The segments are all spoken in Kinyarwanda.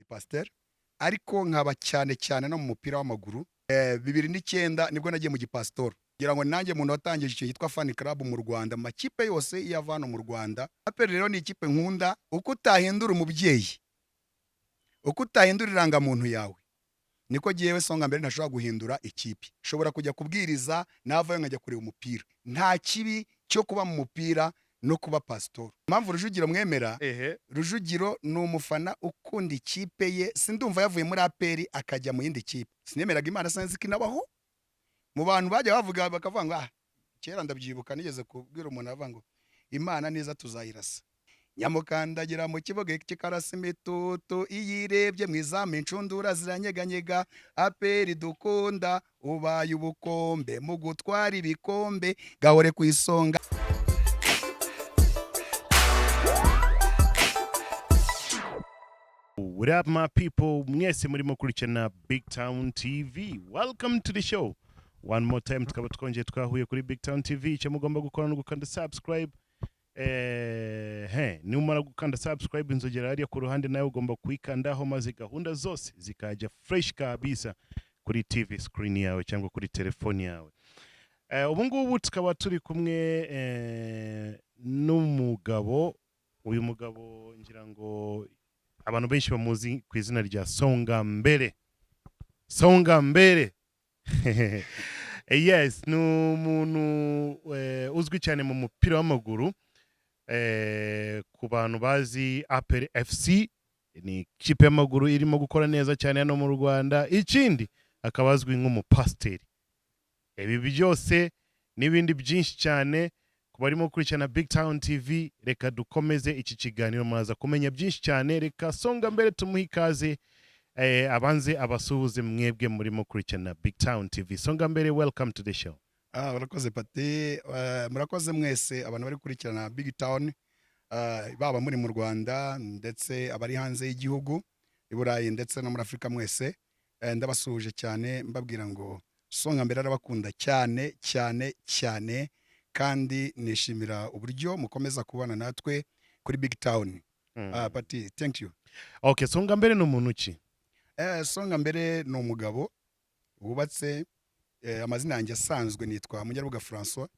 pasteur ariko nkaba cyane no mu mupira w'amaguru 2009 nibwo nagiye mu gipastor ngira ngo nanjye muntu watangije icyo yitwa fan club mu Rwanda makipe yose iyavana mu Rwanda. APR rero ni ikipe nkunda uko utahindura umubyeyi, uko utahindura irangamuntu yawe, niko giyewe Songa Mbere ntashobora guhindura ikipe. Shobora kujya kubwiriza navayo nkajya kureba umupira, nta kibi cyo kuba mu mupira no kuba pastor. Impamvu Rujugiro mwemera, Rujugiro ni umufana ukunda ikipe ye, sindumva yavuye muri APR akajya mu yindi kipe. Sinemeraga Imana sanzi kinabaho mu bantu bajya bavuga bakavuga ngo kera ndabyibuka nigeze kubwira umuntu avuga ngo Imana neza tuzayirasa. Nyamukandagira mu kiboge kikarasa imitutu iyirebye mwizamu incundura ziranyeganyega. APR dukunda ubaye ubukombe mu gutwara ibikombe gahore ku isonga. What up my people, mwese murimo kurikirana Big Town TV. Welcome to the show. One more time tukaba twongeye twahuye kuri Big Town TV. Icyo mugomba gukora no gukanda subscribe. Numara gukanda subscribe inzogera hariya ku ruhande nawe ugomba kuyikandaho maze gahunda zose zikajya fresh kabisa kuri TV screen yawe cyangwa kuri telefone yawe. Ubu ngubu tukaba turi kumwe n'umugabo. Uyu mugabo ngira ngo abantu benshi bamuzi ku izina rya Songa Mbere. Songa Mbere. Yes, ni umuntu uzwi cyane mu mupira w'amaguru. Ku bantu bazi APR FC ni ikipe y'amaguru irimo gukora neza cyane hano mu Rwanda. Ikindi akaba azwi nk'umupasiteri. Ibi byose n'ibindi byinshi cyane ku barimo kurikirana Big Town TV. Reka dukomeze iki kiganiro muraza kumenya byinshi cyane. Reka Songa Mbere tumuhe ikaze abanze abasuhuze mwebwe murimo kurikirana Big Town TV. Songa Mbere, welcome to the show. Murakoze Pati, murakoze mwese abantu bari kurikirana Big Town, baba muri mu Rwanda ndetse abari hanze y'igihugu i Burayi ndetse no muri Afrika mwese. Ndabasuhuje cyane mbabwira ngo Songa Mbere arabakunda cyane kandi nishimira uburyo mukomeza kubana natwe kuri Big Town. Pati, thank you. Okay, Songa Mbere ni umuntu ki? Songa Mbere ni umugabo wubatse. Amazina yanjye asanzwe nitwa Munyarubuga François.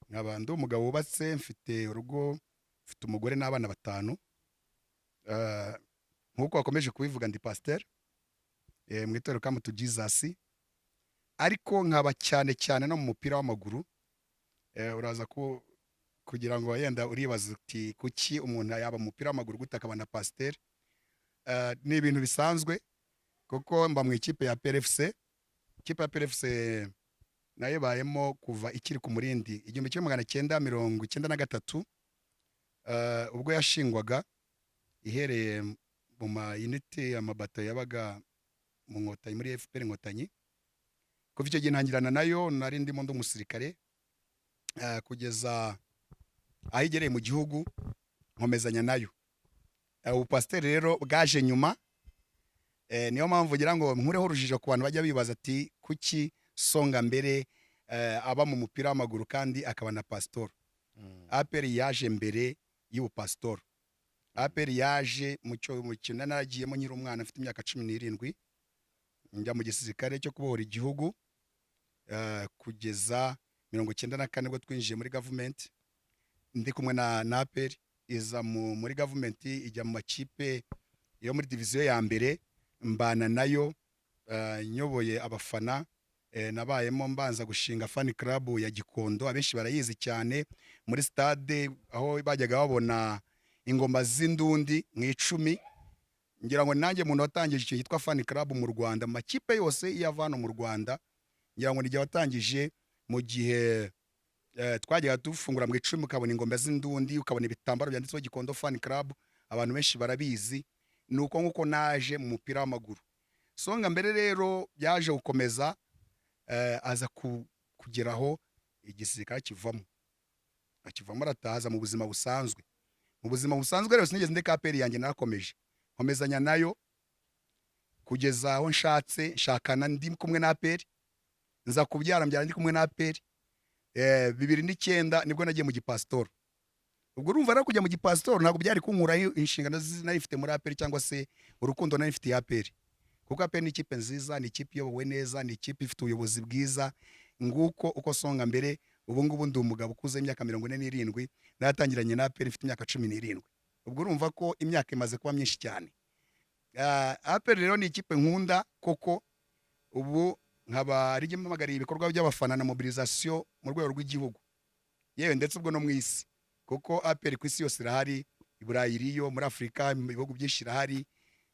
Nkaba ndi umugabo wubatse, mfite urugo, mfite umugore n'abana 5. Nkuko wakomeje kubivuga ndi pasteur mu itorero Come to Jesus, ariko nkaba cyane no mu mupira w'amaguru. Uraza kugira ngo yenda uribaza uti kuki umuntu yaba mu mupira w'amaguru gutakaba na pasteur. Ni ibintu bisanzwe kuko mba mu ikipe ya PRFC. Ikipe ya PRFC nayo bayemo kuva ikiri ku Murindi 1993, ubwo yashingwaga ihereye mu ma unity amabato yabaga mu Nkotanyi muri FPR Inkotanyi. Kuva icyo gihe ntangirana nayo nari ndimo umusirikare kugeza ahigereye mu gihugu nkomezanya nayo. Ubupasiteri rero bwaje nyuma. Niyo mpamvu ngira ngo nkureho urujijo ku bantu bajya bibaza ati kuki Songa Mbere aba mu mupira w'amaguru kandi akaba na pastor. APR yaje mbere y'ubupastor. APR yaje mu kintu naragiyemo nkiri umwana afite imyaka 17 njya mu gisirikare cyo kubohora igihugu kugeza 1994 bwo twinjiye muri government. Ndi kumwe na APR iza muri government ijya mu makipe yo muri division ya mbere. Mbana nayo nyoboye abafana. Nabayemo mbanza gushinga fan club ya Gikondo, abenshi barayizi cyane muri stade aho bajyaga babona ingoma z'indundi mu 10. Ngira ngo nanjye muntu watangije icyo yitwa fan club mu Rwanda makipe yose iyavana mu Rwanda. Ngira ngo nijye watangije mu gihe twajyaga dufungura mu 10 ukabona ingoma z'indundi, ukabona ibitambaro byanditseho Gikondo fan club, abantu benshi barabizi. Nuko nkuko naje mu mupira w'amaguru. Songa Mbere rero yaje gukomeza aza kugeraho igisirikare akivamo arataza mu buzima busanzwe. Mu buzima busanzwe rero sinigeze ndeka APR yanjye narakomeje nkomezanya nayo kugeza aho nshatse nshakana ndi kumwe na APR, nza kubyara mbyara ndi kumwe na APR. 2009 nibwo nagiye mu gipastor. ubwo urumva rero kujya mu gipasitoro ntabwo byari kunkuraho inshingano nari mfite muri APR cyangwa se urukundo nari mfitiye APR, kuko APR ni ikipe nziza, ni ikipe iyobowe neza, ni ikipe ifite ubuyobozi bwiza. Nguko uko songa mbere ubu ngubu ndi umugabo ukuze imyaka 47, natangiranye na APR mfite imyaka 17. ubwo urumva ko imyaka imaze kuba myinshi cyane. APR rero ni ikipe nkunda koko, ubu nkaba ari mpamagariye ibikorwa by'abafana na mobilisation mu rwego rw'igihugu, yewe ndetse ubwo no mu isi, kuko APR ku isi yose irahari, i Burayi iriyo, muri Afurika mu bihugu byinshi irahari,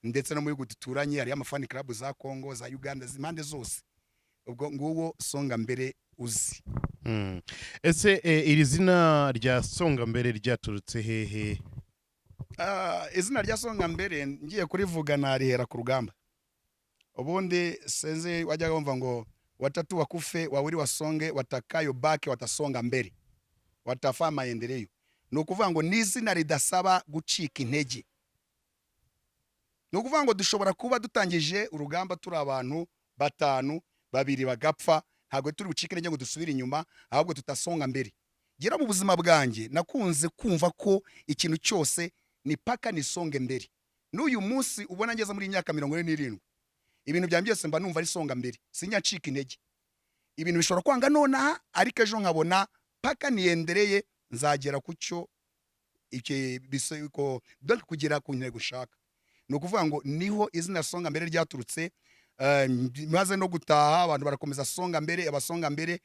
ndetse no mu bihugu duturanye hari amafani club za Congo, za Uganda, impande zose. ubwo nguwo songa mbere uzi. Ese iri zina rya songa mbere ryaturutse hehe? Izina rya songa mbere ngiye kurivuga narihera ku rugamba. Ubundi senze wajyaga wumva ngo watatu wakufe wawili wasonge watakayo bake watasonga mbere watafaa maendeleo. Ni ukuvuga ngo n'izina ridasaba gucika intege. Ni ukuvuga ngo dushobora kuba dutangije urugamba turi abantu batanu, babiri bagapfa, ntabwo turi bucike intege ngo dusubire inyuma, ahubwo tutasonga mbere. Gira mu buzima bwanjye nakunze kumva ko ikintu cyose ni paka ni songe mbere. N'uyu munsi ubona ngeze muri imyaka 47, ibintu byanjye byose mba numva ari songa mbere, sinyacika intege. Ibintu bishobora kwanga nonaha, ariko ejo nkabona paka niyendereye nzagera ku cyo icyo bisiko donc kugera ku ntego gushaka. Ni ukuvuga ngo niho izina songa mbere ryaturutse. Maze no gutaha abantu barakomeza songa mbere, abasonga mbere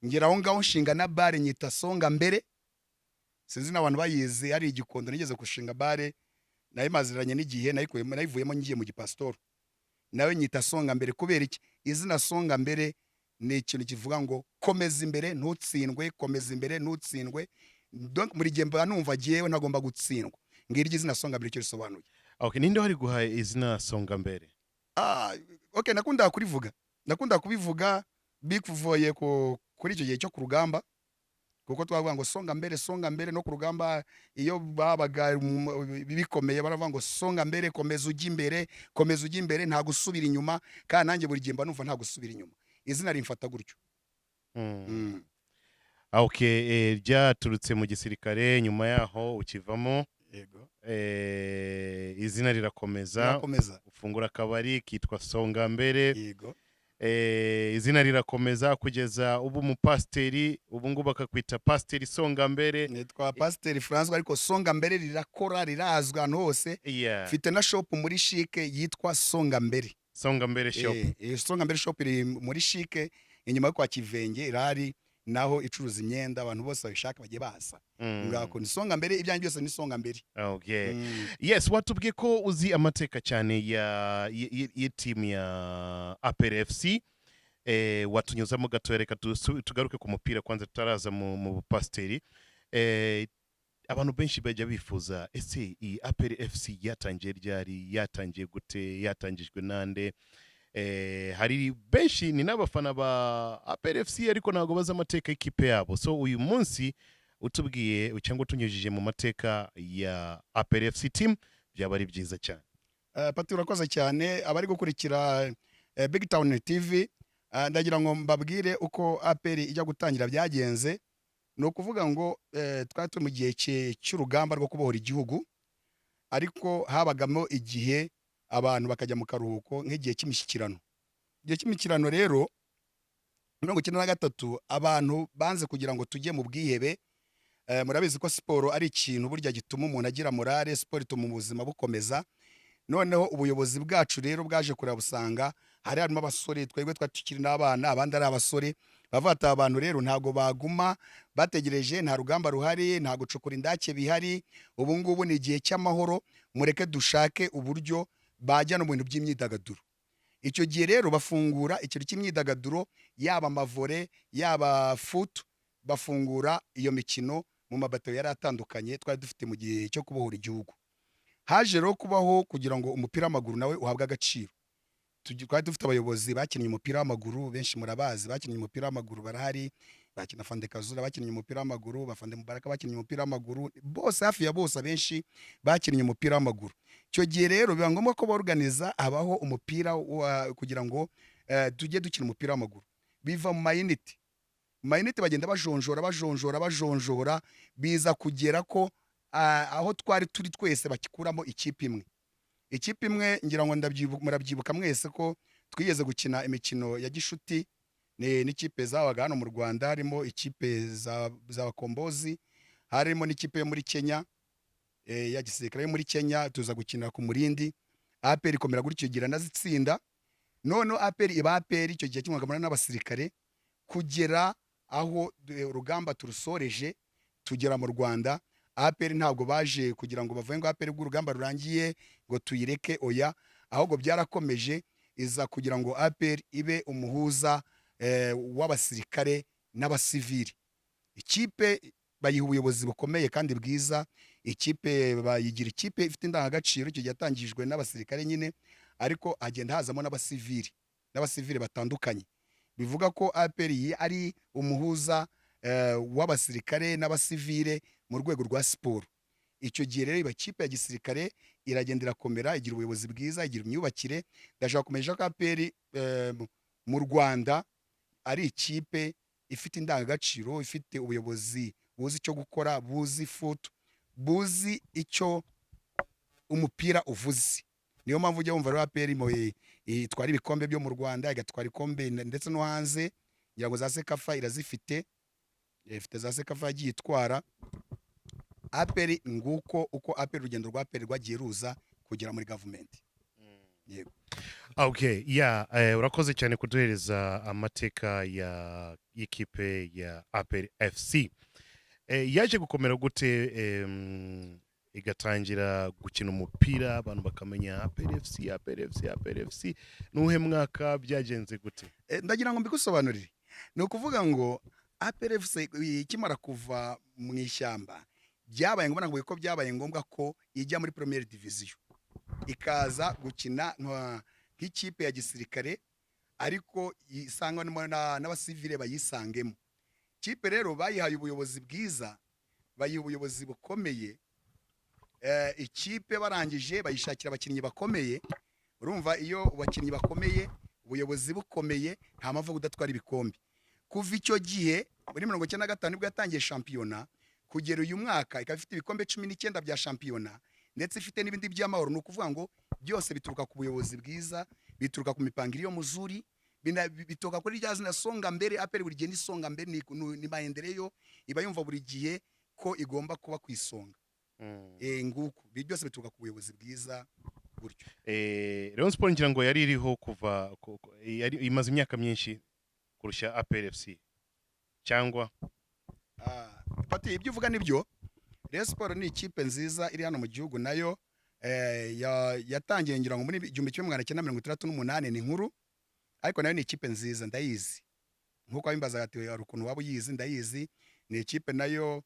ngera aho ngaho nshinga na bare nyita songa mbere. Sinzi n'abantu bayizi, hari igikondo nigeze kushinga bare nayo maziranye n'igihe nayivuyemo ngiye mu gipasitoro, nawe nyita songa mbere. Kubera iki? Izina songa mbere ni ikintu kivuga ngo komeza imbere ntutsindwe, komeza imbere ntutsindwe. Donc muri gihe mba numva giyewe ntagomba gutsindwa, ngiryo izina songa mbere cyo risobanuye. Okay, ninde wari guha izina songa mbere? Okay, nakunda kubivuga bikuvuye kuri icyo gihe cyo ku rugamba, kuko twavuga ngo songa mbere no ku rugamba iyo babaga bikomeye baravuga ngo songa mbere, komeza ujya imbere nta gusubira inyuma, kandi nanjye buri gihe mba numva nta gusubira inyuma. Izina rimfata gutyo. Okay, ryaturutse mu gisirikare, nyuma yaho ukivamo. Yego. Izina rirakomeza, ufungura akabari kitwa songa mbere. Yego. Izina rirakomeza kugeza ubu umupasiteri, ubu ngubu bakakwita pasiteri songa mbere. Nitwa pasiteri François, ariko songa mbere rirakora, rirazwi ahantu hose. Mfite na shop muri Chic yitwa songa mbere. Songa mbere shop. Songa mbere shop iri muri Chic, inyuma yo kwa Kivenge irahari, naho icuruza imyenda, abantu bose babishaka bagiye baza. Ngako ni songa mbere, ibyanjye byose ni songa mbere. Okay. Yes, watubwiye ko uzi amateka cyane ya team ya APR FC. Watunyuzamo gato, reka tugaruke ku mupira kwanza tutaraza mu bupasiteri. Abantu benshi bajya bifuza, ese iyi APR FC yatangiye ryari, yatangiye gute, yatangijwe nande? Hari benshi ni n'abafana ba APR FC ariko ntago baza amateka y'ikipe yabo. So uyu munsi utubwiye cyangwa tunyujije mu mateka ya APR FC team, byaba ari byiza cyane. Pati urakoze cyane. Abari gukurikira Big Town TV, ndagira ngo mbabwire uko APR ijya gutangira byagenze. No kuvuga ngo twari turi mu gihe cy'urugamba rwo kubohora igihugu, ariko habagamo igihe abantu bakajya mu karuhuko nk'igihe cy'imishyikirano. Igihe cy'imishyikirano rero 1993 abantu banze kugira ngo tujye mu bwihebe. Murabizi ko siporo ari ikintu burya gituma umuntu agira morale, siporo ituma ubuzima bukomeza. Noneho ubuyobozi bwacu rero bwaje kureba busanga hari harimo abasore, twebwe twatukiri n'abana, abandi ari abasore. Bavata abantu rero ntago baguma bategereje, nta rugamba ruhari, nta gucukura indake bihari. Ubu ngubu ni igihe cy'amahoro, mureke dushake uburyo bajya no mu bintu by'imyidagaduro. Icyo gihe rero bafungura ikintu cy'imyidagaduro, yaba amavore, yaba foot, bafungura iyo mikino mu mabato yari atandukanye twari dufite mu gihe cyo kubohora igihugu. Haje rero kubaho kugira ngo umupira w'amaguru nawe uhabwe agaciro. Twari dufite abayobozi bakinnye umupira w'amaguru, benshi murabazi bakinnye umupira w'amaguru barahari, bakina Fande Kazura bakinnye umupira w'amaguru, Bafande Mubaraka bakinnye umupira w'amaguru, bose hafi ya bose abenshi bakinnye umupira w'amaguru. Cyo gihe rero biba ngombwa ko baorganiza abaho umupira kugira ngo tujye dukina umupira w'amaguru. Biva mu mayinite bagenda bajonjora biza kugera ko aho twari turi twese bakikuramo ikipe imwe ngira ngo murabyibuka mwese ko twigeze gukina imikino ya gishuti n'ikipe zabaga hano mu Rwanda, harimo ikipe z'abakombozi, harimo n'ikipe yo muri Kenya ya gisirikare yo muri Kenya, tuza gukinira ku Murindi. APR ikomera gutyo gira nazitsinda, none APR iba APR icyo gihe kimwagamana n'abasirikare kugera aho urugamba turusoreje tugera mu Rwanda. APR ntabwo baje kugira ngo bavuye ngo APR bw'urugamba rurangiye ngo tuyireke, oya, ahubwo byarakomeje iza kugira ngo APR ibe umuhuza w'abasirikare n'abasivili. Ikipe bayiha ubuyobozi bukomeye kandi bwiza, ikipe bayigira ikipe ifite indangagaciro, icyo yatangijwe n'abasirikare nyine, ariko agenda hazamo n'abasivili batandukanye. Bivuga ko APR ari umuhuza w'abasirikare n'abasivile mu rwego rwa siporo. Icyo gihe rero ikipe ya gisirikare iragenda irakomera, igira ubuyobozi bwiza, igira imyubakire. Ndashaka kumenyesha ko APR mu Rwanda ari ikipe ifite indangagaciro, ifite ubuyobozi buzi icyo gukora, buzi foot, buzi icyo umupira uvuze. Niyo mpamvu ujya wumva APR itwara ibikombe byo mu Rwanda, igatwara ikombe ndetse no hanze, ngira ngo za Sekafa irazifite, ifite za Sekafa yagiye itwara. APR nguko uko APR urugendo rwa APR rwagiye ruza kugera muri government. Yego. Okay, yeah, urakoze cyane kuduhereza amateka y'ikipe ya APR FC. Yaje gukomera gute igatangira gukina umupira abantu bakamenya APR FC, nuhe mwaka byagenze gute? Ndagira ngo mbigusobanurire. Ni ukuvuga ngo APR FC ikimara kuva mu ishyamba byabaye ngombwa ko byabaye ngombwa ko ijya muri Premier Division, ikaza gukina nk'ikipe ya gisirikare, ariko isangwa n'abasivile bayisangemo. Kipe rero bayihaye ubuyobozi bwiza, bayiha ubuyobozi bukomeye. Ikipe barangije bayishakira abakinnyi bakomeye. Urumva iyo abakinnyi bakomeye, ubuyobozi bukomeye, nta mpamvu yo kudatwara ibikombe. Kuva icyo gihe muri 1995 nibwo yatangiye shampiyona, kugera uyu mwaka ikaba ifite ibikombe 19 bya shampiyona, ndetse ifite n'ibindi by'amahoro. Ni ukuvuga ngo byose bituruka ku buyobozi bwiza, bituruka ku mipangire yo muzuri, bitoka kuri rya zina songa mbere. APR buri gihe ni songa mbere, ni maendeleo, iba yumva buri gihe ko igomba kuba kwisonga. Nguko byose bituruka ku buyobozi bwiza gutyo. Rayon Sport ngira ngo yari iriho kuva yari imaze imyaka myinshi kurusha APR FC cyangwa Pati ibyo uvuga nibyo. Rayon Sport ni ikipe nziza iri hano mu gihugu, nayo yatangiye ngira ngo muri 1968 ni nkuru, ariko nayo ni ikipe nziza ndayizi. Nkuko abimbaza ati hari ukuntu waba uyizi, ndayizi. Ni ikipe nayo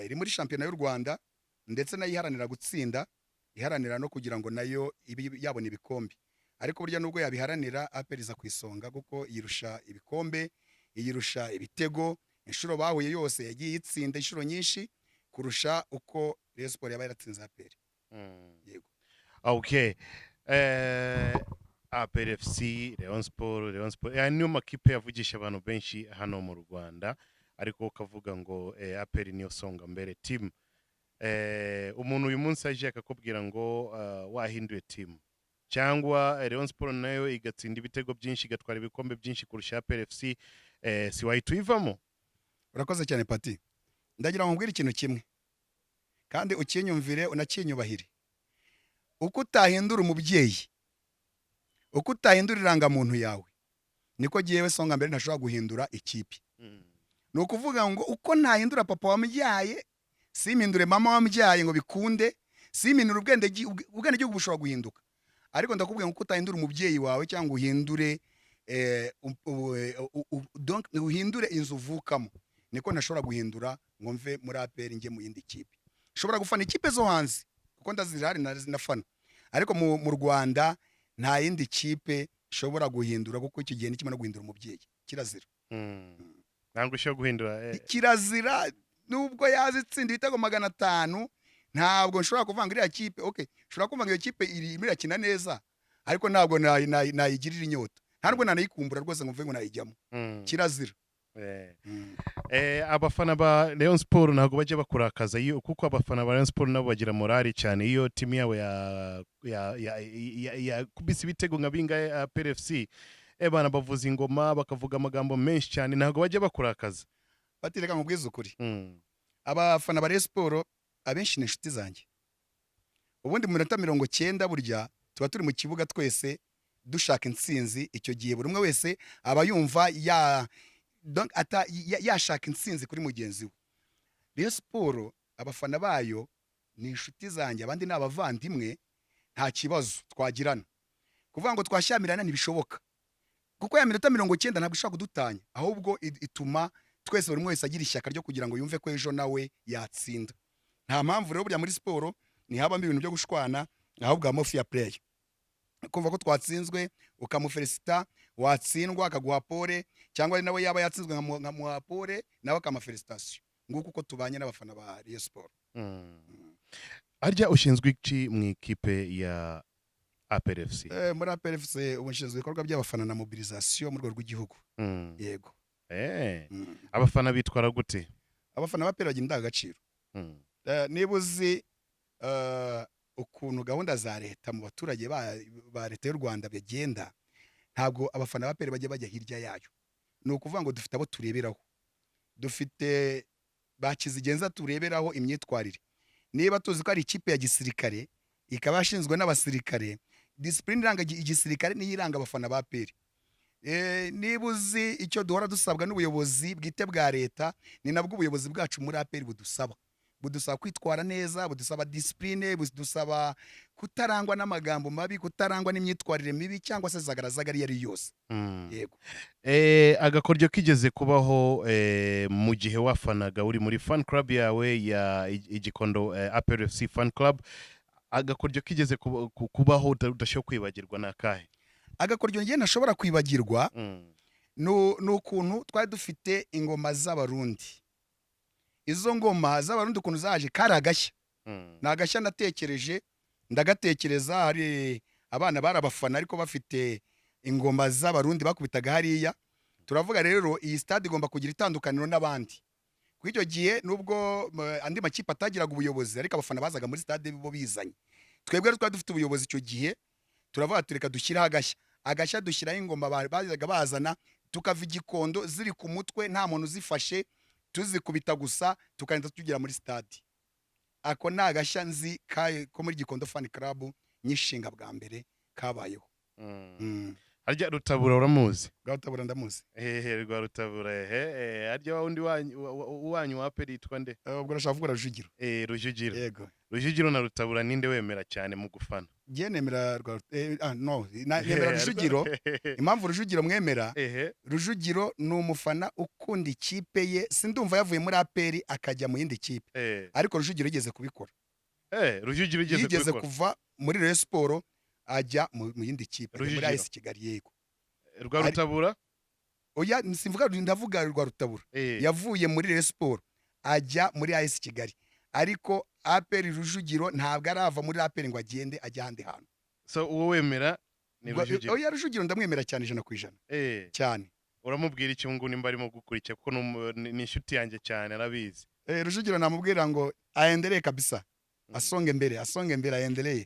iri muri shampiyona y'u Rwanda, ndetse nayo iharanira gutsinda, iharanira no kugira ngo nayo yabona ibikombe. Ariko burya nubwo yabiharanira, APR iza kwisonga kuko yirusha ibikombe, yirusha ibitego. Inshuro bahuye yose yagiye itsinda inshuro nyinshi kurusha uko Rayon Sport yaba yaratsinze APR. Yego. Okay. APR FC, Rayon Sport niyo makipe yavugisha abantu benshi hano mu Rwanda, ariko ukavuga ngo APR niyo songa mbere team. Umuntu uyu munsi aje akakubwira ngo wahinduye team, cyangwa Rayon Sport nayo igatsinda ibitego byinshi, igatwara ibikombe byinshi kurusha APR FC, si wayitwivamo? Urakoze cyane Pati. Ndagira ngo mbwire ikintu kimwe, kandi ukinyumvire unakinyubahire. Uko utahindura umubyeyi, uko utahindura irangamuntu yawe, niko giyewe songa mbere ntashobora guhindura ikipe. Ni ukuvuga ngo uko ntahindura papa wamubyaye, simpindure mama wamubyaye ngo bikunde, simpindure ubwenge gihugu bushobora guhinduka. Ariko ndakubwira ngo uko utahindura umubyeyi wawe cyangwa uhindure donc uhindure inzu uvukamo, niko ntashobora guhindura ngo mve muri APR nge mu yindi kipe. Ushobora gufana ikipe zo hanze kuko ndazirari nafana, ariko mu Rwanda nta yindi kipe ishobora guhindura, kuko iki gihe nikimana guhindura umubyeyi kirazira. Ntabwo ushobora guhindura kirazira, nubwo yazitsinda ibitego 500, ntabwo nshobora kuvanga iriya kipe. Okay, nshobora kumva iyo kipe iri irakina neza, ariko ntabwo nayigirira inyota, ntabwo nanayikumbura rwose ngo mve ngo nayijyamo. Kirazira. Eh. Mm. Abafana ba Rayon Sport ntabwo bajya bakurakaza iyo kuko abafana ba Rayon Sport nabo bagira morali cyane iyo timu yabo yakubise ibitego nka bingahe APR FC bana bavuza ingoma bakavuga amagambo menshi cyane ntabwo bajya bakurakaza. Batireka nkubwiza ukuri. Mm. Abafana ba Rayon Sport abenshi ni inshuti zanjye. Ubundi mu minota 90 burya tuba turi mu kibuga twese dushaka intsinzi, icyo gihe buri umwe wese aba yumva donc yashaka intsinzi kuri mugenzi we. Rayon Sport abafana bayo ni inshuti zanjye, abandi ni abavandimwe, nta kibazo twagirana. Kuvuga ngo twashyamirana ntibishoboka. Kuko ya minota 90 ntabwo ishaka kudutanya, ahubwo ituma twese buri umwe wese agira ishyaka ryo kugira ngo yumve ko ejo nawe yatsinda. Nta mpamvu rero burya muri siporo ntihabamo ibintu byo gushwana, ahubwo habamo fair play. Kumva ko twatsinzwe ukamufelicita, watsindwa akaguha pole, cyangwa nawe yaba yatsinzwe nkamuha pole nawe akamufelicitation. Nguko uko tubanye n'abafana ba Rayon Sport. Arya ushinzwe iki mu ikipe ya APR FC? Muri APR FC ubushinzwe ibikorwa by'abafana na mobilisation mu rwego rw'igihugu. Yego. Abafana bitwara gute? Abafana ba APR bagira indangagaciro. Niba uzi ukuntu gahunda za leta mu baturage ba leta y'u Rwanda bagenda, ntabwo abafana ba APR bajya hirya yayo. Ni ukuvuga ngo dufite abo tureberaho, dufite bakizigenza tureberaho imyitwarire. Niba tuzi ko ari ikipe ya gisirikare ikaba yashinzwe n'abasirikare, discipline iranga igisirikare niyo iranga abafana ba APR. Niba uzi icyo duhora dusabwa n'ubuyobozi bwite bwa leta, ni nabwo ubuyobozi bwacu muri APR budusaba kwitwara neza, budusaba discipline, budusaba kutarangwa n'amagambo mabi, kutarangwa n'imyitwarire mibi cyangwa se zagaragara yari yose. Yego. Agakoryo kigeze kubaho mu gihe wafanaga uri muri fan club yawe ya Igikondo APR FC fan club, agakoryo kigeze kubaho udashobora kwibagirwa nakahe? Agakoryo ngiye ntashobora kwibagirwa ni ukuntu twari dufite ingoma z'abarundi. Izo ngoma z'abarundi ukuntu zaje kari agashya. Ni agashya natekereje, ndagatekereza, hari abana barabafana ariko bafite ingoma z'abarundi bakubitaga hariya. Turavuga rero iyi stade igomba kugira itandukaniro n'abandi. Kuri icyo gihe nubwo andi makipe atagiraga ubuyobozi ariko abafana bazaga muri stade bo bizanye. Twebwe rero twari dufite ubuyobozi icyo gihe, turavuga tureka dushyiraho agashya dushyiraho ingoma bazaga bazana, tukava Igikondo ziri ku mutwe nta muntu uzifashe, tuzikubita gusa tukagenda tugira muri stade. Ako ni agashya nzi ko muri Gikondo fan club nyishinga bwa mbere kabayeho. Harya Rutabura uramuzi? Rutabura ndamuzi. Rwa Rutabura harya wundi wanyu wa APR yitwa nde? Ubwo urashaka kuvuga Rujugiro. Rujugiro. Yego. Rujugiro na Rutabura ninde wemera cyane mu gufana? Ngiye nemera nemera Rujugiro. Impamvu Rujugiro mwemera, Rujugiro ni umufana ukunda ikipe ye, sindumva yavuye muri APR akajya mu yindi kipe. Ariko Rujugiro yigeze kubikora. Rujugiro yigeze kuva muri Rayon Sport ajya mu yindi kipe muri AS Kigali. Yego. Rwa Rutabura? Oya simvuga, ndavuga rwa Rutabura. Yavuye muri Rayon Sport ajya muri AS Kigali. Ariko APR Rujugiro ntabwo arava muri APR ngo agende ajya handi hantu. So uwo wemera ni Rujugiro? Oya Rujugiro ndamwemera cyane 100%. Cyane. Uramubwira iki ngo nimba arimo gukurikira kuko ni inshuti yanjye cyane arabizi? Rujugiro namubwira ngo aendelee kabisa. Asonge mbere aendelee.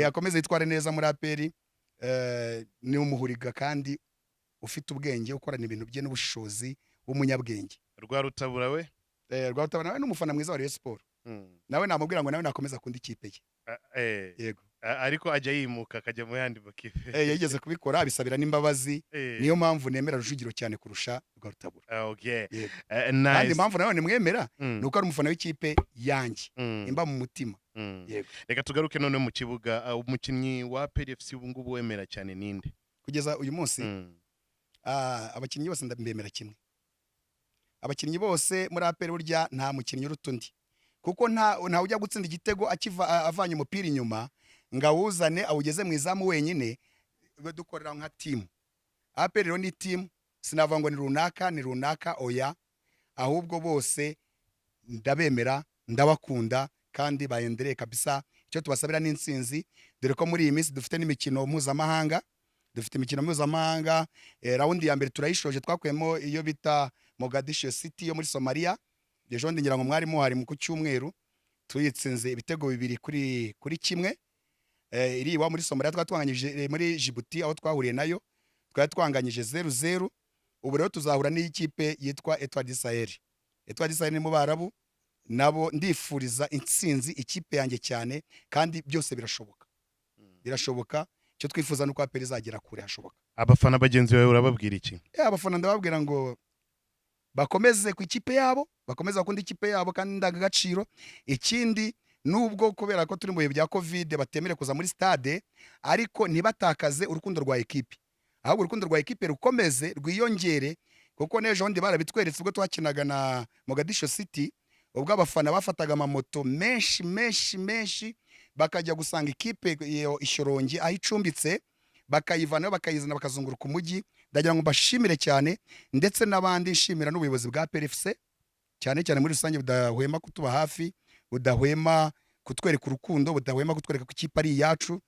Akomeze yitware neza muri APR. Ni umuhuriga kandi ufite ubwenge, ukorana ibintu bye n'ubushobozi, w'umunyabwenge. Rwa Rutabura we? Rwa Rutabura nawe n'umufana mwiza wa Rayon Sport. Nawe namubwira ngo nawe nakomeza kundi ikipe ye. Yego. Ariko ajya yimuka akajya mu yandi makipe. Yigeze kubikora abisabira n'imbabazi. Niyo mpamvu nemera Rujugiro cyane kurusha Rwa Rutabura. Okay. Kandi impamvu nawe nemwemera nuko ari umufana w'ikipe yanjye, imba mu mutima. Yego. Reka tugaruke none mu kibuga, umukinnyi wa APR FC ubu ngubu wemera cyane ninde? Kugeza uyu munsi abakinnyi bose ndabemera kimwe. Abakinnyi bose muri APR burya nta mukinnyi uruta undi, kuko nta ujya gutsinda igitego avanye umupira inyuma ngo awuzane awugeze mu izamu wenyine. Dukorera nka team. APR rero ni team, sinavuga ngo ni runaka oya, ahubwo bose ndabemera, ndabakunda kandi baendelee kabisa. Icyo tubasabira ni intsinzi, dore ko muri iyi minsi dufite n'imikino mpuzamahanga. Raundi ya mbere turayishoje, twakuyemo iyo bita Mogadishu City yo muri Somalia. Ejo ndi ngira ngo mwari muhari mu cyumweru tuyitsinze ibitego 2 kuri kimwe. Iri iwa muri Somalia twatwanganyije muri Djibouti aho twahuriye nayo twatwanganyije 0-0. Ubu rero tuzahura n'ikipe yitwa Etoile du Sahel. Etoile du Sahel ni mu Barabu, nabo ndifuriza intsinzi ikipe yanjye cyane, kandi byose birashoboka. Icyo twifuza nuko APR izagera kure hashoboka. Abafana bagenzi bawe urababwira iki? Abafana ndababwira ngo bakomeze ku ikipe yabo, bakomeze bakunda ikipe yabo kandi ndagagaciro. Ikindi nubwo kubera ko turi mu bihe bya Covid batemere kuza muri stade, ariko ntibatakaze urukundo rwa ekipe. Ahubwo urukundo rwa ekipe rukomeze rwiyongere, kuko nejo ndi barabitweretse ubwo twakinaga na Mogadishu City, ubwo abafana bafataga amamoto menshi bakajya gusanga ikipe iyo Ishyorongi aho icumbitse, bakayivanayo bakayizana bakazunguruka umujyi. Ndagira ngo mbashimire cyane, ndetse n'abandi nshimira n'ubuyobozi bwa PRFC cyane muri rusange budahwema kutuba hafi, budahwema kutwereka urukundo, budahwema kutwereka ko ikipe ari iyacu,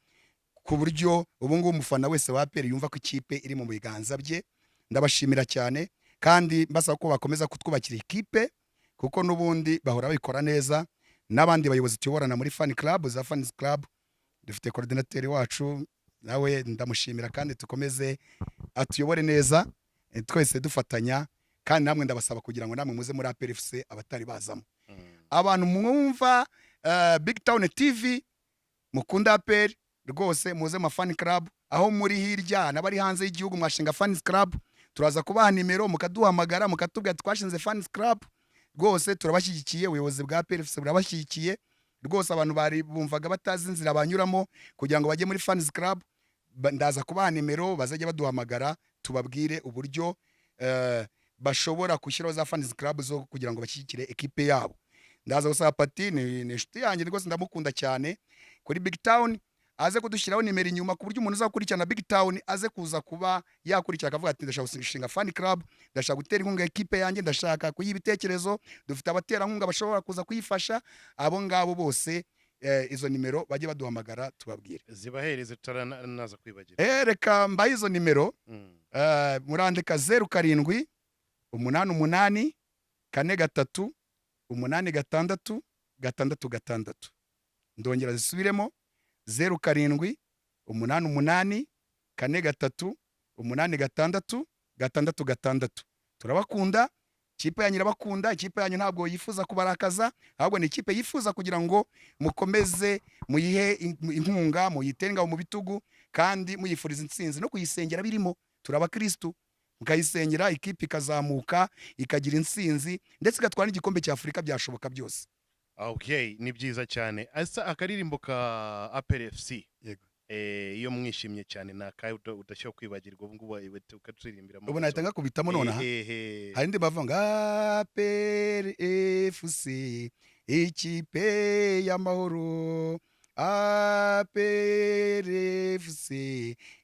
ku buryo ubu ngubu umufana wese wa APR yumva ko ikipe iri mu biganza bye. Ndabashimira cyane, kandi mbasaba ko bakomeza kutwubakira ikipe, kuko n'ubundi bahora babikora neza. N'abandi bayobozi tuyoborana muri fan club za fans club, dufite coordinateur wacu nawe ndamushimira, kandi tukomeze atuyobore neza, twese dufatanya. Kandi namwe ndabasaba kugira ngo namwe muze muri APRFC abatari bazamo. Abantu mwumva Big Town TV mukunda APR rwose, muze mu fan club. Aho muri hirya n'abari hanze y'igihugu mwashinga fans club, turaza kubaha nimero mukaduhamagara mukatubwira twashinze fans club. Rwose turabashyigikiye, ubuyobozi bwa PRFC burabashyigikiye rwose. Abantu bari bumvaga batazi inzira banyuramo kugira ngo bajye muri fans club, ndaza kubaha nimero bazajya baduhamagara tubabwire uburyo bashobora gushyiraho za fans club zo kugira ngo bashyigikire ekipe yabo. Ndaza gusaba Pati, ni inshuti yanjye rwose, ndamukunda cyane, kuri Big Town aze kudushyiraho nimero inyuma, ku buryo umuntu uzakurikirana Big Town aze kuza kuba yakurikira akavuga ati ndashaka gushinga fan club, ndashaka gutera inkunga ekipe yanjye, ndashaka kuyiha ibitekerezo, dufite abaterankunga bashobora kuza kuyifasha. Abo ngabo bose izo nimero bajye baduhamagara tubabwire. Zibahereze tutaranaza kwibagira. Reka mbaye izo nimero. Murandika 07 88 43 86 66. Ndongera zisubiremo 07 88 43 86 66. Turabakunda, ikipe yanyu irabakunda, ikipe yanyu ntabwo yifuza kubarakaza, ahubwo ni ikipe yifuza kugira ngo mukomeze muyihe inkunga, muyitenga mu bitugu, kandi muyifuriza intsinzi no kuyisengera birimo. Turabakristo, mukayisengera ikipe ikazamuka ikagira intsinzi, ndetse igatwara n'igikombe cya Afurika, byashoboka byose. Okay, ni byiza cyane. Asa akaririmbo ka APRFC. Yego. Iyo mwishimye cyane nakaye udashobora kwibagirwa, ubu ngubu ukaturirimbira. Ubu nahita ngakubitamo none aha. Hari ndi bavuga APRFC ikipe y'amahoro, APRFC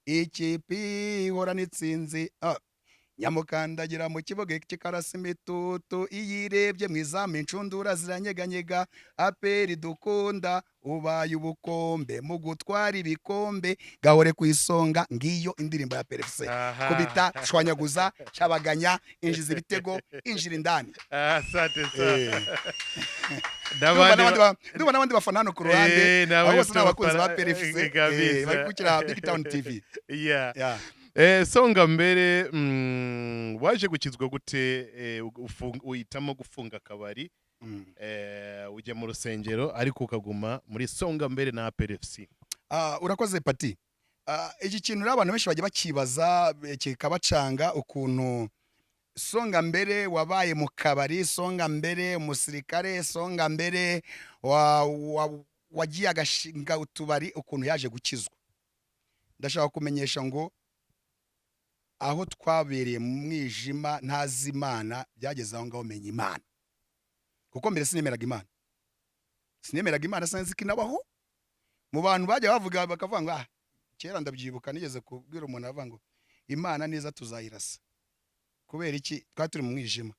ikipe ihorana intsinzi. Nyamukandagira mu kibuga kikarasa imitutu, iyirebye mu izamu incundura ziranyeganyega. APR dukunda ubaye ubukombe mu gutwara ibikombe, gahore ku isonga. Ngiyo indirimbo ya PRFC. Kubita, shwanyaguza, cyabaganya, injiza ibitego, injira indani. Asante sana. Ndumva n'abandi bafana hano ku ruhande, abo bose n'abakunzi ba PRFC bari gukira Big Town TV. Yeah. Songa mbere, waje gukizwa gute uhitamo gufunga akabari, ujya mu rusengero ariko ukaguma muri Songa mbere na APRFC? Urakoze Pati. Iki kintu abantu benshi bajya bakibaza, kikabacanga ukuntu Songa mbere wabaye mu kabari, Songa mbere umusirikare, Songa mbere wagiye agashinga utubari, ukuntu yaje gukizwa. Ndashaka kumenyesha ngo aho twabereye mu mwijima ntazi Imana, byageze aho ngaho menya Imana, kuko mbere sinemeraga Imana, sinzi kinabaho. Mu bantu bajya bavuga bakavuga ngo kera ndabyibuka nigeze kubwira umuntu avuga ngo Imana niza tuzayirasa. Kubera iki? Twari turi mu mwijima.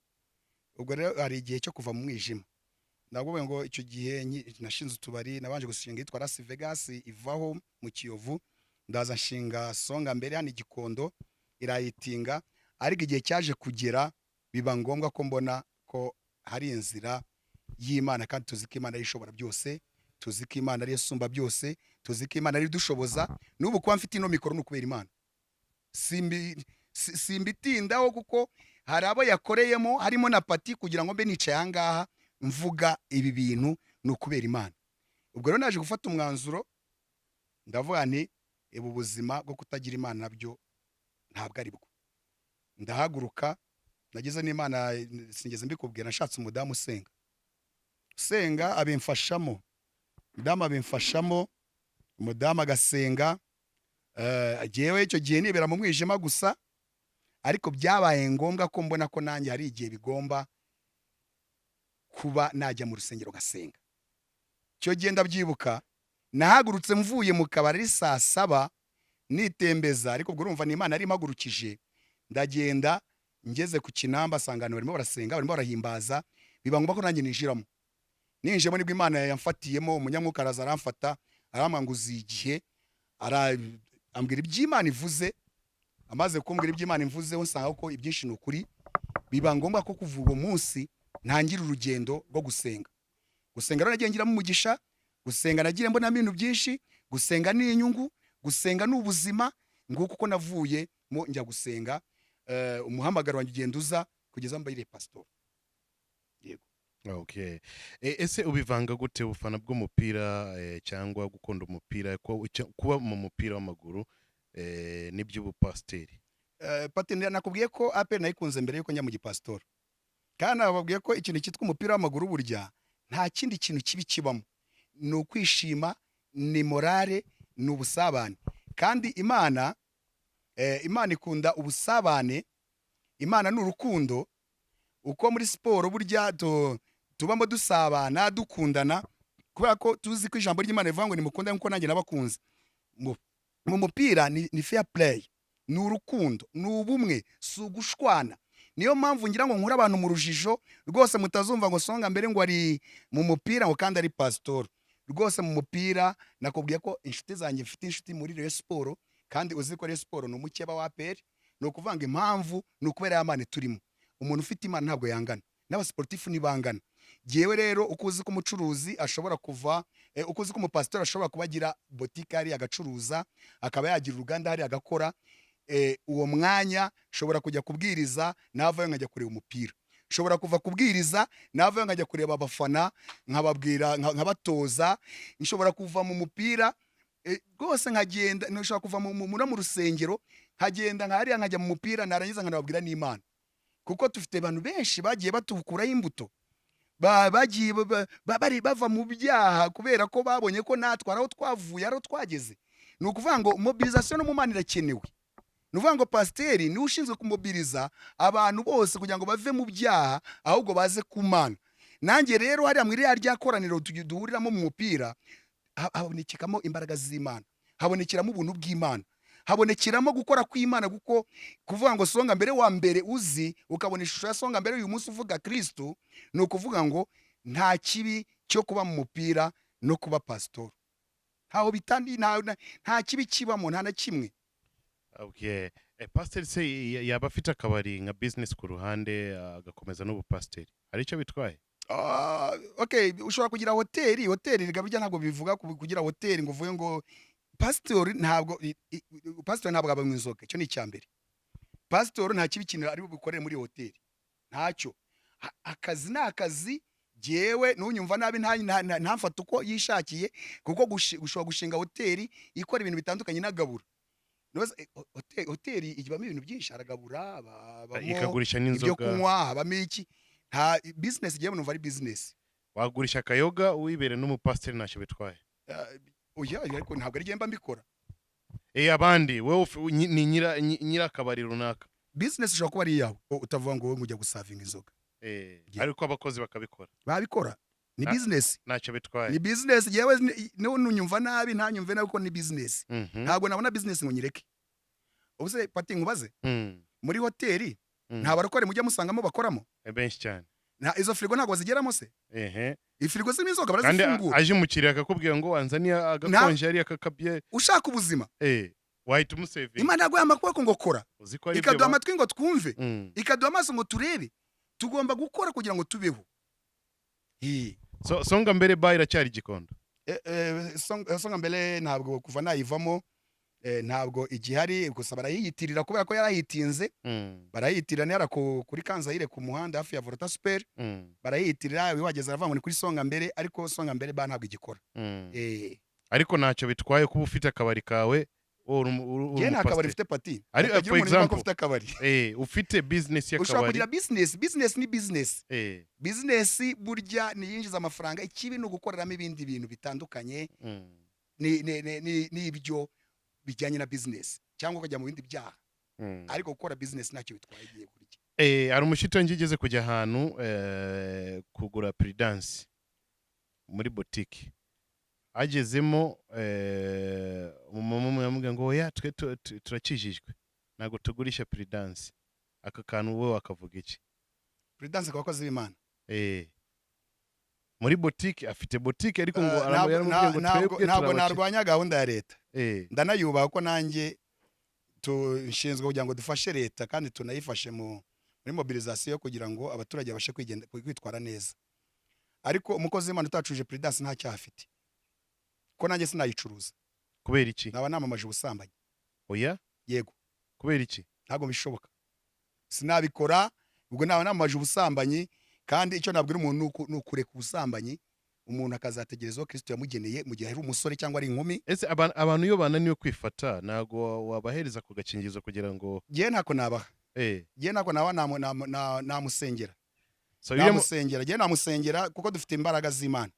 Ubwo rero hari igihe cyo kuva mu mwijima. Nabwo ngo icyo gihe nashinze utubari, nabanje gushinga yitwa Las Vegas ivaho mu Kiyovu, ndaza nshinga Songa mbere hano Gikondo irayitinga, ariko igihe cyaje kugera biba ngombwa ko mbona ko hari inzira y'Imana, kandi tuzi ko Imana ari ishobora byose, tuzi ko Imana ari isumba byose, tuzi ko Imana ari dushoboza. N'ubu kuba mfite ino mikoro ni ukubera Imana, simbitindaho kuko hari abo yakoreyemo, harimo na Pati, kugira ngo mbe nicaye aha ngaha mvuga ibi bintu ni ukubera Imana. Ubwo rero naje gufata umwanzuro, ndavuga nti ubu buzima bwo kutagira Imana nabyo ntabwo ari bwo. Ndahaguruka, nageze n'Imana, singeze mbikubwira, nashatse umudamu usenga abimfashamo, umudamu agasenga. Jewe icyo gihe nibera mu mwijima gusa, ariko byabaye ngombwa ko mbona ko nanjye hari igihe bigomba kuba najya mu rusengero gasenga. Icyo gihe ndabyibuka, nahagurutse mvuye mu kabari ari saa 7 nitembeza, ariko ubwo urumva ni Imana yari impagurukije. Ndagenda ngeze ku Kinamba, sangano barimo barasenga, barimo barahimbaza, biba ngombwa ko nanjye ninjiramo. Ninjemo nibwo Imana yamfatiyemo, umunyamwuka araza aramfata, aramanguza igihe, ambwira iby'Imana ivuze. Amaze kumbwira iby'Imana imvuze, usanga ko ibyinshi ni ukuri. Biba ngombwa ko kuva uwo munsi ntangira urugendo rwo gusenga. Gusenga rero nagiye ngiramo umugisha, gusenga nagiye mbona ibintu byinshi, gusenga ni inyungu, gusenga ni ubuzima. Nguko uko navuye mo njya gusenga, umuhamagaro wanjye ugenda uza kugeza mbayire pastor. Yego. Okay. Ese ubivanga gute ubufana bw'umupira cyangwa gukunda umupira, kuba mu mupira w'amaguru n'iby'ubupasiteri? Pati, nakubwiye ko APR nayikunze mbere yuko njya mu gipastor. Kandi ababwiye ko ikintu cyitwa umupira w'amaguru burya nta kindi kintu kibi kibamo. Ni ukwishima, ni morale, ni ubusabane. Kandi Imana ikunda ubusabane, Imana ni urukundo. Uko muri siporo burya tubamo dusabana, dukundana, kubera ko tuzi ko ijambo ry'Imana rivuga ngo nimukundane nkuko nanjye nabakunze. Mu mupira ni fair play, ni urukundo, ni ubumwe, si ugushwana. Niyo mpamvu ngira ngo nkura abantu mu rujijo rwose, mutazumva ngo Songa mbere ngo ari mu mupira ngo kandi ari pastor. Rwose mu mupira nakubwiye ko inshuti zanjye, mfite inshuti muri Rayon Sport, kandi uzi ko Rayon Sport ni umukeba wa APR. No kuvanga impamvu ni ukubera Imana turimo. Umuntu ufite Imana ntabwo yangana, n'abasportifu nibangana. Jewe rero ukuzi ko umucuruzi ashobora kuva, ukuzi ko umupastor ashobora kubagira boutique hari agacuruza, akaba yagira uruganda hari agakora, uwo mwanya shobora kujya kubwiriza, navayo nkajya kureba umupira. Shobora kuva kubwiriza, navayo nkajya kureba abafana, nkababwira, nkabatoza. Nshobora kuva mu mupira rwose nkagenda, nshobora kuva mu rusengero nkagenda nkahariya nkajya mu mupira, narangiza nkanababwira n'Imana. Kuko tufite abantu benshi bagiye batukuraho imbuto, bagiye bari bava mu byaha kubera ko babonye ko natwe araho twavuye, araho twageze. Ni ukuvuga ngo mobilisation no mu Mana irakenewe. Ni ukuvuga ngo pasiteri niwe ushinzwe kumobiriza abantu bose kugira ngo bave mu byaha, ahubwo baze ku Mana. Nanjye rero hariya muri rya koraniro duhuriramo mu mupira, habonekamo imbaraga z'Imana, habonekiramo ubuntu bw'Imana, habonekiramo gukora kw'Imana. Kuko kuvuga ngo Songa mbere wa mbere uzi, ukabona ishusho ya Songa mbere uyu munsi uvuga Kristo, ni ukuvuga ngo nta kibi cyo kuba mu mupira no kuba pastor. Ntaho bitandi, nta kibi kibamo, nta na kimwe. Okay. Pasiteri se yaba afite akabari nka business ku ruhande agakomeza n'ubupasiteri, hari icyo bitwaye? Okay, ushobora kugira hoteli rigabijya, ntabwo bivuga kugira hoteli ngo uvuye ngo pastor ntabwo aba mu inzoga. Icyo ni icyambere. Pastor nta kibi kintu ari bukorere muri hoteli, ntacyo. Akazi ni akazi. Jewe nunyumva nabi ntamfata uko yishakiye, kuko gushobora gushinga hoteli ikora ibintu bitandukanye n'agabura. Hoteli igibamo ibintu byinshi, aragabura, ikagurisha n'inzoga, ibyo kunywa, habamo iki. Nta business igiye numva ari business. Wagurisha akayoga wibere n'umupasiteri ntacyo bitwaye? Oya, ariko ntabwo ari gemba mbikora. Abandi wewe ni nyira akabari runaka, business ushobora kuba ari yawe, utavuga ngo wowe ngujya gusavinga inzoga. Ariko abakozi babikora. Ni business. Ntacyo bitwaye. Ni business. Yewe nunyumva nabi, ntanyumve nabi ko ni business. Ntabwo nabona business ngo nyireke. Ubuse Pati nkubaze, muri hoteli nta barokore mujya musangamo bakoramo? Benshi cyane. Izo frigo ntabwo zigeramo se? Ifrigo zirimo inzoga barazifungura. Kandi aje umukiriya akakubwira ngo wanzaniye agakonje ari akakabye. Ushaka ubuzima. Wahita umusevinga. Imana yaguye amakuru ngo kora. Ikaduha amatwi ngo twumve, ikaduha amaso ngo turebe. tugomba gukora kugira ngo tubeho. Songa mbere bar iracyari Gikondo. Songa mbere ntabwo kuva nayivamo ntabwo igihari, gusa barayiyitirira kubera ko yarahitinze. Barayiyitirira nera kuri Kanzayire ku muhanda hafi ya Volta Super. Barayiyitirira wihageze aravuga ngo ni kuri Songa mbere, ariko Songa mbere ba ntabwo igikora. Ariko ntacyo bitwaye kuba ufite akabari kawe. Ye nta kabari ufite pati. For example, ufite akabari. Ufite business Ushobora y'akabari. kugira business ni business. Business burya ni yinjiza amafaranga, ikibi no gukoreramo ibindi bintu bitandukanye. Ni ibyo bijyanye na business cyangwa ukajya mu bindi byaha. Ariko gukora business ntacyo bitwaye igiye kurya. Ari umushito ngigeze kujya ahantu kugura Prudence muri boutique. Agezemo umumama yamubwiye ngo oya twe turakijijwe ntago tugurisha Prudence. Aka kantu wowe wakavuga iki? Prudence kwa bakozi b'Imana. Muri boutique afite boutique ariko ngo aramubwiye ngo twebwe ntabwo narwanya gahunda ya leta. Ndanayubaha ko nanjye nshinzwe kugira ngo dufashe leta kandi tunayifashe muri mobilisation kugira ngo abaturage bashe kwitwara neza. Ariko umukozi w'Imana utacuje Prudence nta cyaha afite. Ko nanjye sinayicuruza. Kubera iki? Naba namamaje ubusambanyi. Oya? Yego. Kubera iki? Ntabwo bishoboka. Sinabikora, ubwo naba namamaje ubusambanyi, kandi icyo nabwira umuntu nukureka ubusambanyi, umuntu akazategereza ko Kristo yamugeneye mu gihe ari umusore cyangwa ari inkumi. Ese abantu iyo bananiwe kwifata ntago wabahereza ku gakingizo kugira ngo je ntako nabaha. Je ntako nawa namusengera. Je namusengera kuko dufite imbaraga z'Imana.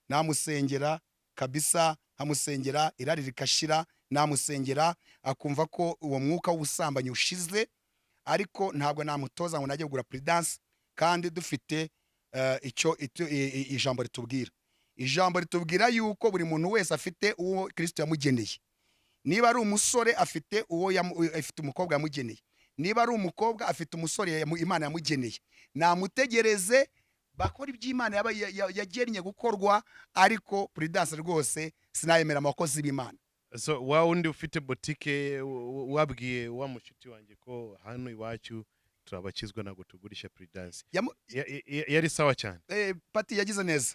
Namusengera kabisa, hamusengera irari rikashira, namusengera akumva ko uwo mwuka w'ubusambanyi ushize. Ariko ntabwo namutoza ngo najye kugura Prudence, kandi dufite ijambo ritubwira. Ijambo ritubwira yuko buri muntu wese afite uwo Kristo yamugeneye. Niba ari umusore afite afite umukobwa yamugeneye. Niba ari umukobwa afite umusore Imana yamugeneye. Namutegereze bakora iby'Imana yagennye gukorwa, ariko Prudence rwose sinayemera abakozi b'Imana. So wa undi ufite boutique wabwiye wa mushiti wanjye ko hano iwacu turabakizwa nago tugurisha Prudence. Yari sawa cyane. Pati yagize neza.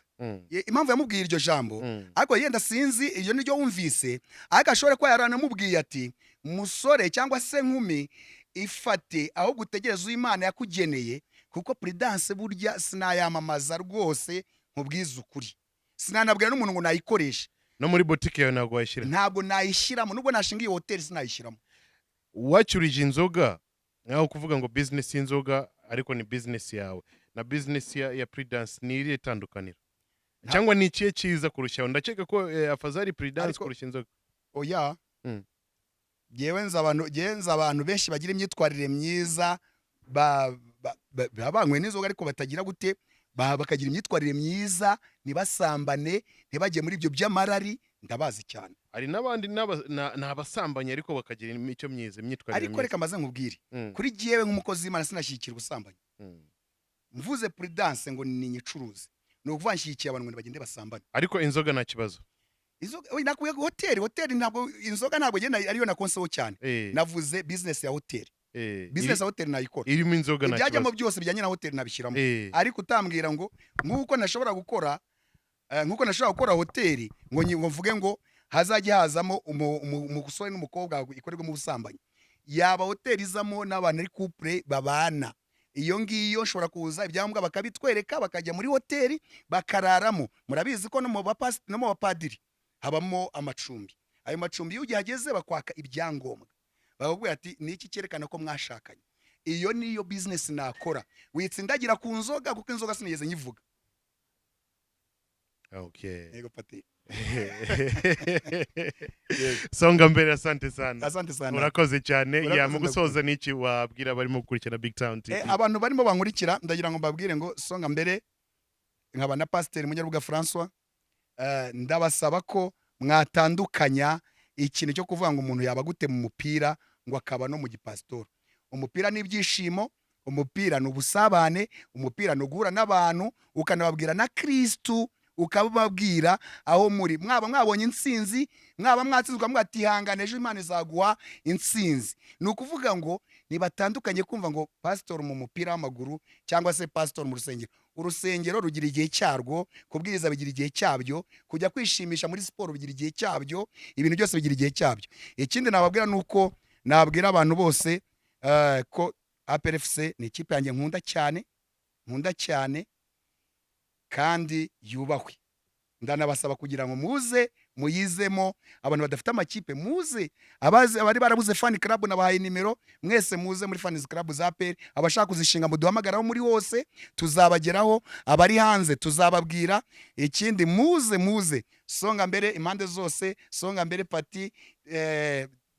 Impamvu yamubwiye iryo jambo, ariko yenda sinzi iyo niryo wumvise, ariko ashobora ko yaranamubwiye ati musore cyangwa se nkumi ifate aho gutegereza Imana yakugeneye, kuko Prudence burya sinayamamaza rwose nkubwiza ukuri. Sinanabwira n'umuntu ngo nayikoresha. No muri boutique yawe ntabwo wayishyira? Ntabwo nayishyiramo, nubwo nashingiye hotel sinayishyiramo. Wacurije inzoga nkaho kuvuga ngo business y'inzoga ariko ni business yawe na business ya Prudence ni iri tandukanira cyangwa ni ikihe cyiza kurushaho? Ndakeka ko afazari Prudence kurusha inzoga. Oya. Yewe nza abantu benshi bagira imyitwarire myiza babanywe n'inzoga ariko batagira gute, bakagira imyitwarire myiza, ntibasambane, ntibajye muri ibyo by'amarari. Ndabazi cyane. Hari n'abandi n'abasambanye ariko bakagira imico myiza, imyitwarire myiza. Ariko reka maze nkubwire, kuri giyewe nk'umukozi w'Imana sinashyikira ubusambanyi. Mvuze Prudence ngo ni nyicuruzi, no kuvuga nshyikiye abantu ngo bagende basambane. Ariko inzoga nta kibazo. Inzoga nakuye hotel ntabwo inzoga ntabwo genda ariyo nakonseho cyane. Navuze business ya hotel. Business ya hotel nayikora. Irimo inzoga nta kibazo. Ibyajyamo byose bijyanye na hotel nabishyiramo. Ariko utambwira ngo nkuko nashobora gukora hotel ngo mvuge ngo hazajya hazamo umusore n'umukobwa ikorerwa mu busambanyi. Yaba hotel izamo n'abantu ari couple babana. Iyo ngiyo nshobora kuza ibyambwa bakabitwereka, bakajya muri hotel bakararamo. Murabizi ko no mu bapadiri habamo amacumbi. Ayo macumbi iyo ugihageze bakwaka ibyangombwa, bakubwira ati niki cyerekana ko mwashakanye. Iyo niyo business nakora. Witsindagira ku nzoga kuko inzoga sinigeze nyivuga. Okay. Yego Pati. Songa mbere, asante sana. Asante sana. Urakoze cyane. Ya mu gusoza niki wabwira barimo gukurikira Big Town TV? Abantu barimo bankurikira ndagira ngo mbabwire ngo Songa mbere nkaba na Pasteur Munyarubuga François, ndabasaba ko mwatandukanya ikintu cyo kuvuga ngo umuntu yaba gute mu mupira ngo akaba no mu gipastor. Umupira ni ibyishimo, umupira ni ubusabane, umupira ni uguhura n'abantu ukanababwira na Kristo ukababwira aho muri, mwaba mwabonye intsinzi, mwaba mwatsinzwe mwatihangana, ejo Imana izaguha intsinzi. Ni ukuvuga ngo nibatandukanye kumva ngo pasitori mu mupira w'amaguru cyangwa se pasitori mu rusengero. Urusengero rugira igihe cyarwo, kubwiriza bigira igihe cyabyo, kujya kwishimisha muri siporo bigira igihe cyabyo, ibintu byose bigira igihe cyabyo. Ikindi nababwira ni uko nabwira abantu bose ko APR FC ni ikipe yanjye nkunda cyane kandi yubahwe. Ndanabasaba kugira ngo muze muyizemo, abantu badafite amakipe muze, abari barabuze fan club nabahaye nimero, mwese muze muri fans club za APR, abashaka kuzishinga muduhamagaraho muri hose tuzabageraho, abari hanze tuzababwira. Ikindi muze Songa Mbere impande zose, Songa Mbere Party,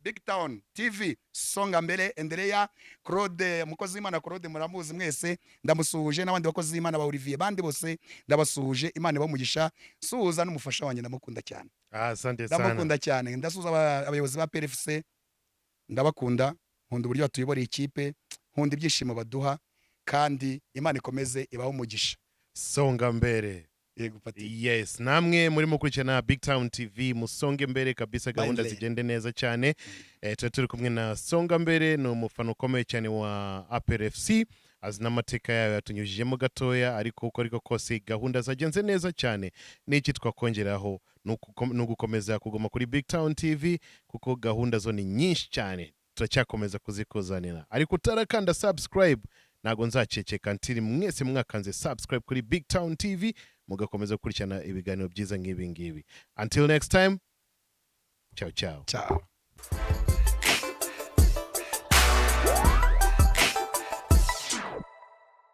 Big Town TV, Songa Mbere, Andrea, Claude, mukozi w'Imana Claude muramuzi mwese, ndamusuhuje, n'abandi bakozi w'Imana ba Olivier bandi bose ndabasuhuje. Imana ibamugisha, suhuza n'umufasha wanjye ndamukunda cyane. Asante sana. Ndamukunda cyane, ndasuhuza abayobozi ba APR FC, ndabakunda, nkunda uburyo batuyoboreye ikipe, nkunda ibyishimo baduha, kandi Imana ikomeze ibaho umugisha. Songa Mbere. Yego Pati. Yes, namwe murimo kurikirana Big Town TV, musonge mbere kabisa, gahunda zigende neza cyane. Turi kumwe na Songa Mbere, ni umufana ukomeye cyane wa APR FC, azi n'amateka yayo yatunyujijemo gatoya, ariko uko ariko kose gahunda zagenze neza cyane. N'iki twakongeraho ni ugukomeza kuguma kuri Big Town TV, kuko gahunda zo ni nyinshi cyane, turacyakomeza kuzikuzanira. Ariko utarakanda subscribe nago nzaceceka ntiri mwese mwakanze subscribe kuri Big Town TV, mugakomeza gukurikirana ibiganiro byiza nk'ibi ngibi. Until next time, ciao ciao. Ciao.